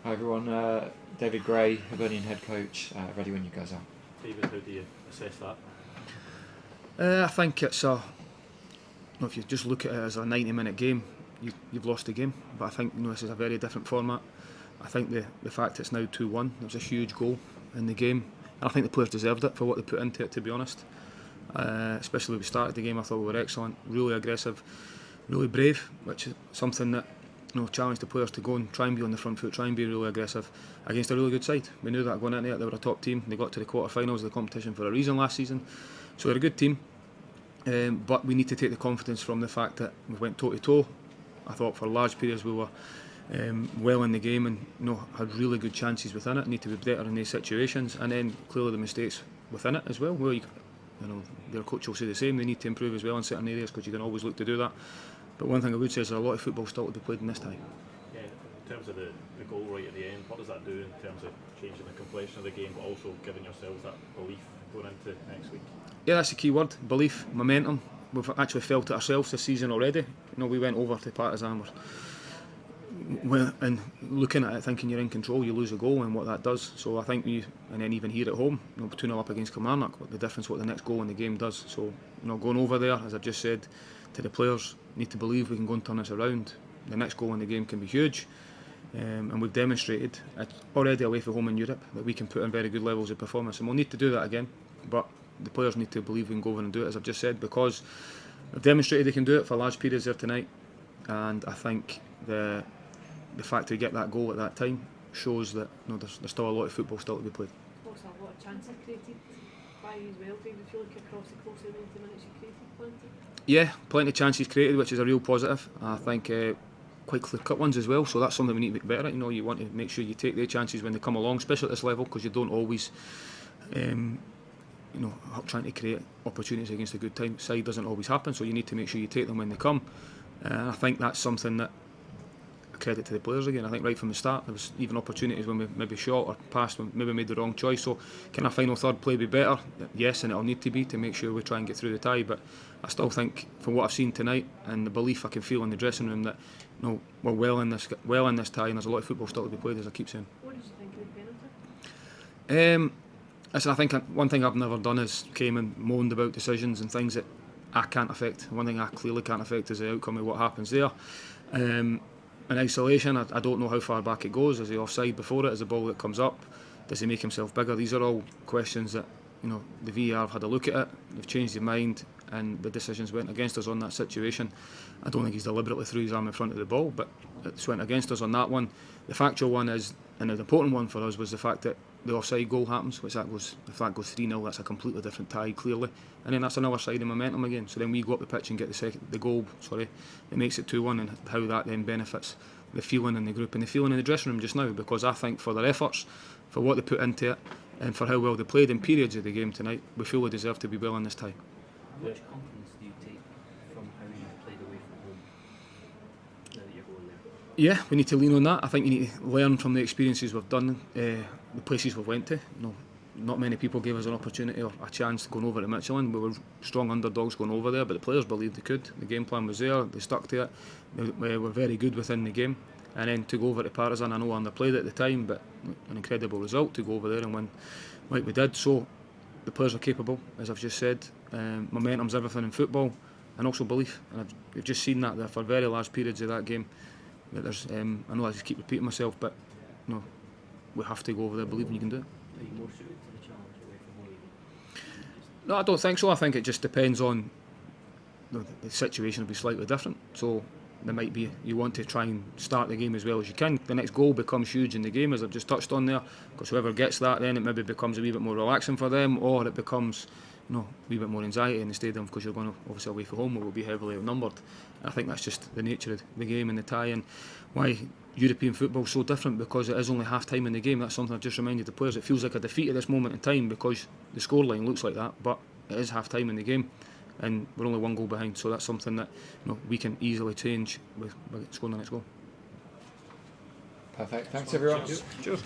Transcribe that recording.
Hi everyone, David Gray, Hibernian head coach, ready when you guys are. David, how do you assess that? I think it's if you just look at it as a 90-minute game, you've lost the game. But I think this is a very different format. I think the fact it's now 2-1, it was a huge goal in the game. And I think the players deserved it for what they put into it, to be honest. Especially when we started the game, I thought we were excellent, really aggressive, really brave, which is something that challenged the players to go and try and be on the front foot, try and be really aggressive against a really good side. We knew that going into it, they were a top team. They got to the quarter-finals of the competition for a reason last season, so they're a good team. But we need to take the confidence from the fact that we went toe-to-toe. I thought for large periods we were well in the game and had really good chances within it. Need to be better in these situations, and then clearly the mistakes within it as well. Well, their coach will say the same. They need to improve as well in certain areas because you can always look to do that. But one thing I would say is there's a lot of football still to be played in this tie. Yeah, in terms of the goal right at the end, what does that do in terms of changing the complexion of the game, but also giving yourselves that belief going into next week? Yeah, that's the key word, belief, momentum. We've actually felt it ourselves this season already. We went over to Partizan and looking at it thinking you're in control, you lose a goal and what that does. So I think and then even here at home, 2-0 up against Kilmarnock, what the difference what the next goal in the game does. So going over there, as I've just said to the players, need to believe we can go and turn this around. The next goal in the game can be huge, and we've demonstrated already away from home in Europe that we can put in very good levels of performance, and we'll need to do that again. But the players need to believe we can go over and do it, as I've just said, because they've demonstrated they can do it for large periods there tonight. And I think the fact we get that goal at that time shows that there's still a lot of football still to be played. Also a lot of chances created by you as well, David. If you look across the course of 90 minutes, you created plenty. Yeah, plenty of chances created, which is a real positive. I think quite clear-cut ones as well, so that's something we need to be better at. You want to make sure you take the chances when they come along, especially at this level, because you don't always trying to create opportunities against a good side doesn't always happen, so you need to make sure you take them when they come. I think that's something that I credit to the players again. I think right from the start there was even opportunities when we maybe shot or passed, when maybe made the wrong choice. So can our final third play be better? Yes, and it'll need to be to make sure we try and get through the tie. But I still think, from what I've seen tonight and the belief I can feel in the dressing room, that we're well in this tie, and there's a lot of football still to be played, as I keep saying. What did you think of the penalty? I think one thing I've never done is came and moaned about decisions and things that I can't affect. One thing I clearly can't affect is the outcome of what happens there. In isolation, I don't know how far back it goes. Is he offside before it? Is the ball that comes up? Does he make himself bigger? These are all questions that the VAR have had a look at it. They've changed their mind, and the decisions went against us on that situation. I don't think he's deliberately threw his arm in front of the ball, but it's went against us on that one. The factual one is, and the important one for us, was the fact that the offside goal happens, if that goes 3-0, that's a completely different tie, clearly. And then that's another side of momentum again. So then we go up the pitch and get the goal, that makes it 2-1, and how that then benefits the feeling in the group and the feeling in the dressing room just now, because I think for their efforts, for what they put into it, and for how well they played in periods of the game tonight, we feel we deserve to be well in this tie. How much confidence do you take from how you've played away from home now that you're going there? Yeah, we need to lean on that. I think you need to learn from the experiences we've done, the places we've went to. Not many people gave us an opportunity or a chance going over to Michelin. We were strong underdogs going over there, but the players believed they could. The game plan was there, they stuck to it. They were very good within the game. And then to go over to Partizan, I know I underplayed it at the time, but an incredible result to go over there and win like we did. So the players are capable, as I've just said. Momentum's everything in football, and also belief. And we've just seen that there for very large periods of that game. That there's, I know I just keep repeating myself, but we have to go over there believing you can do it. Are you more suited to the challenge away from home? No, I don't think so. I think it just depends on the situation will be slightly different. So there might be, you want to try and start the game as well as you can. The next goal becomes huge in the game, as I've just touched on there, because whoever gets that, then it maybe becomes a wee bit more relaxing for them, or it becomes a wee bit more anxiety in the stadium, because you're going obviously away from home, where we'll be heavily outnumbered. I think that's just the nature of the game and the tie, and why European football is so different, because it is only half time in the game. That's something I've just reminded the players. It feels like a defeat at this moment in time because the scoreline looks like that, but it is half time in the game, and we're only one goal behind. So that's something that we can easily change with scoring the next goal. Perfect. Thanks everyone. Cheers.